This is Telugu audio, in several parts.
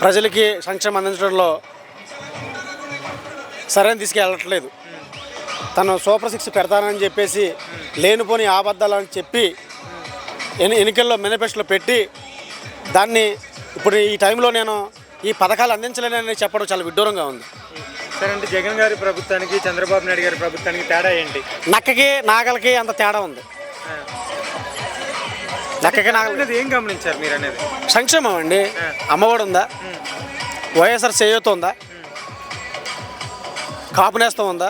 ప్రజలకి సంక్షేమం అందించడంలో సరైన తీసుకెళ్ళట్లేదు. తను సూపర్ 6 పెడతానని చెప్పేసి లేనిపోని అబద్ధాలని చెప్పి ఎన్నికల్లో మేనిఫెస్టోలో పెట్టి దాన్ని ఇప్పుడు ఈ టైంలో నేను ఈ పథకాలు అందించలేనని చెప్పడం చాలా విడ్డూరంగా ఉంది. సరే, అంటే జగన్ గారి ప్రభుత్వానికి చంద్రబాబు నాయుడు గారి ప్రభుత్వానికి తేడా ఏంటి? నక్కకి నాగలకి అంత తేడా ఉంది. నక్కకి నాగలకి ఏం గమనించారు మీరు అనేది? సంక్షేమం అండి. అమ్మఒడి ఉందా, వైఎస్ఆర్ చేయూత ఉందా, కాపు నేస్తం ఉందా,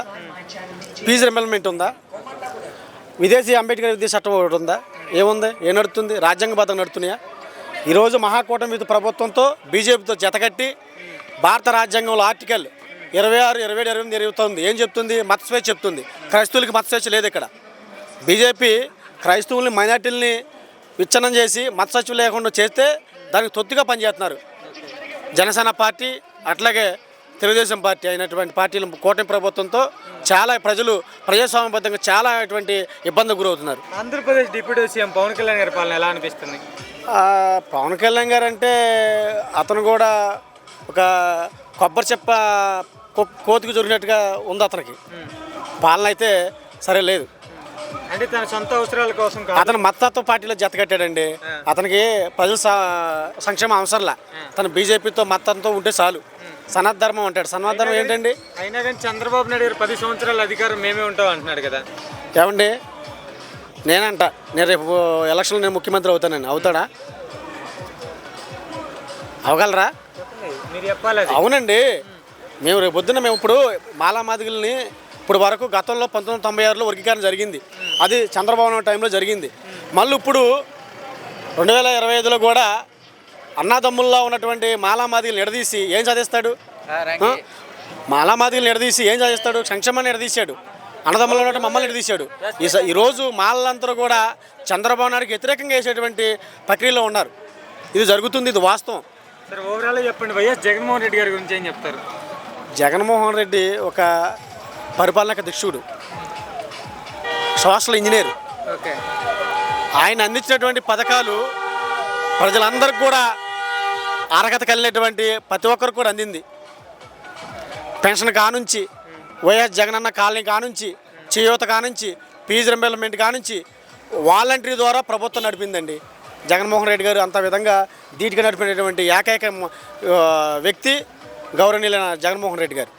ఫీజు రింబర్స్మెంట్ ఉందా, విదేశీ అంబేద్కర్ విద్యా చట్టం ఒకటి ఉందా, ఏముంది? ఏం నడుస్తుంది? రాజ్యాంగబద్ధంగా నడుతున్నాయా? ఈరోజు మహాకూటమి ప్రభుత్వంతో బీజేపీతో జతకట్టి భారత రాజ్యాంగంలో ఆర్టికల్ 26, 27, 28 జరుగుతుంది. ఏం చెప్తుంది? మత స్వేచ్ఛ చెప్తుంది. క్రైస్తవులకి మత స్వేచ్ఛ లేదు ఇక్కడ. బీజేపీ క్రైస్తవుల్ని మైనార్టీలని విచ్ఛిన్నం చేసి మత స్వేచ్ఛ లేకుండా చేస్తే దానికి తొత్తుగా పనిచేస్తున్నారు. జనసేన పార్టీ అట్లాగే తెలుగుదేశం పార్టీ అయినటువంటి పార్టీలు కూటమి ప్రభుత్వంతో చాలా ప్రజలు ప్రజాస్వామ్యబద్ధంగా చాలా ఇటువంటి ఇబ్బందులు గురవుతున్నారు. ఆంధ్రప్రదేశ్ డిప్యూటీ సీఎం పవన్ కళ్యాణ్ గారి పాలన ఎలా అనిపిస్తుంది? పవన్ కళ్యాణ్ గారు అంటే అతను కూడా ఒక కొబ్బరి చెప్ప కోతికి జరిగినట్టుగా ఉంది. అతనికి పాలన అయితే సరే లేదు. అంటే తన సొంత అవసరాల కోసం అతను మతతత్వ పార్టీలో జతకట్టాడండి. అతనికి ప్రజల సంక్షేమం అవసరంలా. తను బీజేపీతో మతంతో ఉంటే చాలు. సనాధర్మం అంటాడు. సనాధర్మం ఏంటండి? అయినా కానీ చంద్రబాబు నాయుడు గారు 10 సంవత్సరాల అధికారం మేమే ఉంటాం అంటున్నాడు కదా. ఏమండి, నేను రేపు ఎలక్షన్లో నేను ముఖ్యమంత్రి అవుతానని. అవుతాడా? అవగలరా? మీరు చెప్పాలి. అవునండి. మేము రేపు పొద్దున్న ఇప్పుడు మాలామాదిగుల్ని ఇప్పుడు వరకు గతంలో 1996లో వర్గీకరణ జరిగింది. అది చంద్రబాబు నాయుడు టైంలో జరిగింది. మళ్ళీ ఇప్పుడు 2025లో కూడా అన్నాదమ్ముల్లో ఉన్నటువంటి మాలామాదిగులు నిడదీసి ఏం చదివిస్తాడు? మాలామాదిగులు నిడదీసి ఏం చదివిస్తాడు? సంక్షేమాన్ని నిడదీశాడు. అన్నదమ్ములు ఉన్నట్టు మమ్మల్ని నిడదీశాడు. ఈరోజు మాలందరూ కూడా చంద్రబాబు నాయుడుకి వ్యతిరేకంగా వేసేటువంటి ప్రక్రియలో ఉన్నారు. ఇది జరుగుతుంది. ఇది వాస్తవం. సరే, ఓవరాల్గా చెప్పండి. వైఎస్ జగన్మోహన్ రెడ్డి గారి గురించి ఏం చెప్తారు? జగన్మోహన్ రెడ్డి ఒక పరిపాలన దక్షుడు, సోషల్ ఇంజనీర్. ఓకే. ఆయన అందించినటువంటి పథకాలు ప్రజలందరికీ కూడా అర్హత కలిగినటువంటి ప్రతి ఒక్కరికి కూడా అందింది. పెన్షన్ కానుంచి, వైఎస్ జగనన్న కాలనీ కానుంచి, చేయూత కానుంచి, ఫీజు రింబర్స్మెంట్ కానుంచి వాలంటరీ ద్వారా ప్రభుత్వం నడిపిందండి. జగన్మోహన్ రెడ్డి గారు అంత విధంగా ధీటుగా నడిపినటువంటి ఏకైక వ్యక్తి గౌరవనీయులైన జగన్మోహన్ రెడ్డి గారు.